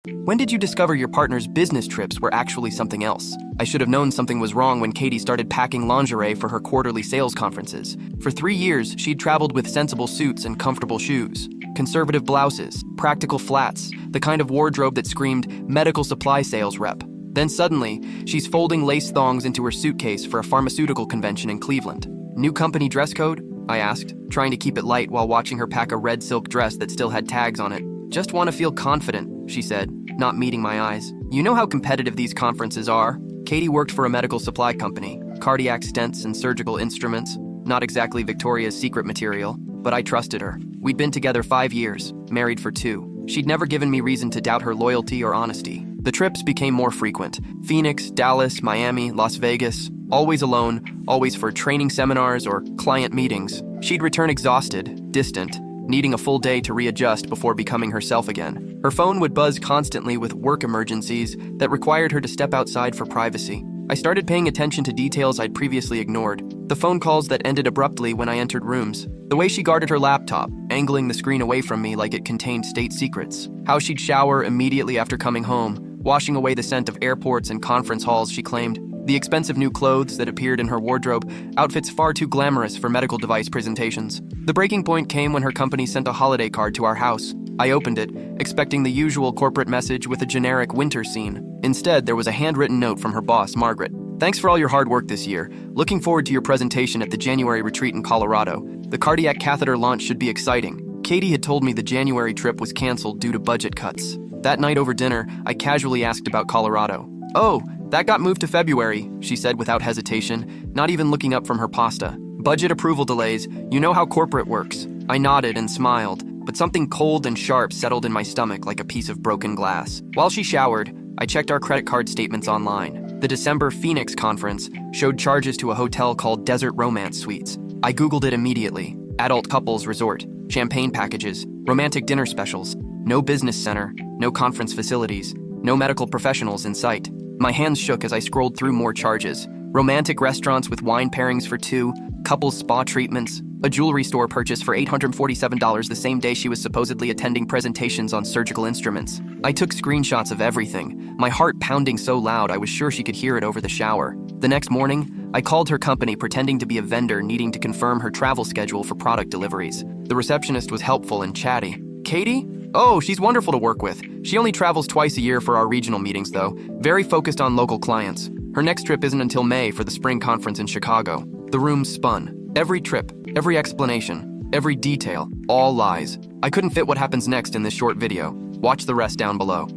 When did you discover your partner's business trips were actually something else? I should have known something was wrong when Katie started packing lingerie for her quarterly sales conferences. For 3 years, she'd traveled with sensible suits and comfortable shoes, conservative blouses, practical flats, the kind of wardrobe that screamed medical supply sales rep. Then suddenly, she's folding lace thongs into her suitcase for a pharmaceutical convention in Cleveland. New company dress code? I asked, trying to keep it light while watching her pack a red silk dress that still had tags on it. Just want to feel confident, she said, not meeting my eyes. You know how competitive these conferences are? Katie worked for a medical supply company, cardiac stents and surgical instruments. Not exactly Victoria's Secret material, but I trusted her. We'd been together 5 years, married for 2. She'd never given me reason to doubt her loyalty or honesty. The trips became more frequent. Phoenix, Dallas, Miami, Las Vegas. Always alone, always for training seminars or client meetings. She'd return exhausted, distant, needing a full day to readjust before becoming herself again. Her phone would buzz constantly with work emergencies that required her to step outside for privacy. I started paying attention to details I'd previously ignored. The phone calls that ended abruptly when I entered rooms. The way she guarded her laptop, angling the screen away from me like it contained state secrets. How she'd shower immediately after coming home, washing away the scent of airports and conference halls, she claimed. The expensive new clothes that appeared in her wardrobe, outfits far too glamorous for medical device presentations. The breaking point came when her company sent a holiday card to our house. I opened it, expecting the usual corporate message with a generic winter scene. Instead, there was a handwritten note from her boss, Margaret. Thanks for all your hard work this year. Looking forward to your presentation at the January retreat in Colorado. The cardiac catheter launch should be exciting. Katie had told me the January trip was canceled due to budget cuts. That night over dinner, I casually asked about Colorado. Oh, that got moved to February, she said without hesitation, not even looking up from her pasta. Budget approval delays, you know how corporate works. I nodded and smiled, but something cold and sharp settled in my stomach like a piece of broken glass. While she showered, I checked our credit card statements online. The December Phoenix conference showed charges to a hotel called Desert Romance Suites. I Googled it immediately. Adult couples resort, champagne packages, romantic dinner specials, no business center, no conference facilities, no medical professionals in sight. My hands shook as I scrolled through more charges. Romantic restaurants with wine pairings for 2, couples spa treatments, a jewelry store purchase for $847 the same day she was supposedly attending presentations on surgical instruments. I took screenshots of everything, my heart pounding so loud I was sure she could hear it over the shower. The next morning, I called her company pretending to be a vendor needing to confirm her travel schedule for product deliveries. The receptionist was helpful and chatty. Katie? Oh, she's wonderful to work with. She only travels twice a year for our regional meetings, though. Very focused on local clients. Her next trip isn't until May for the spring conference in Chicago. The room spun. Every trip, every explanation, every detail, all lies. I couldn't fit what happens next in this short video. Watch the rest down below.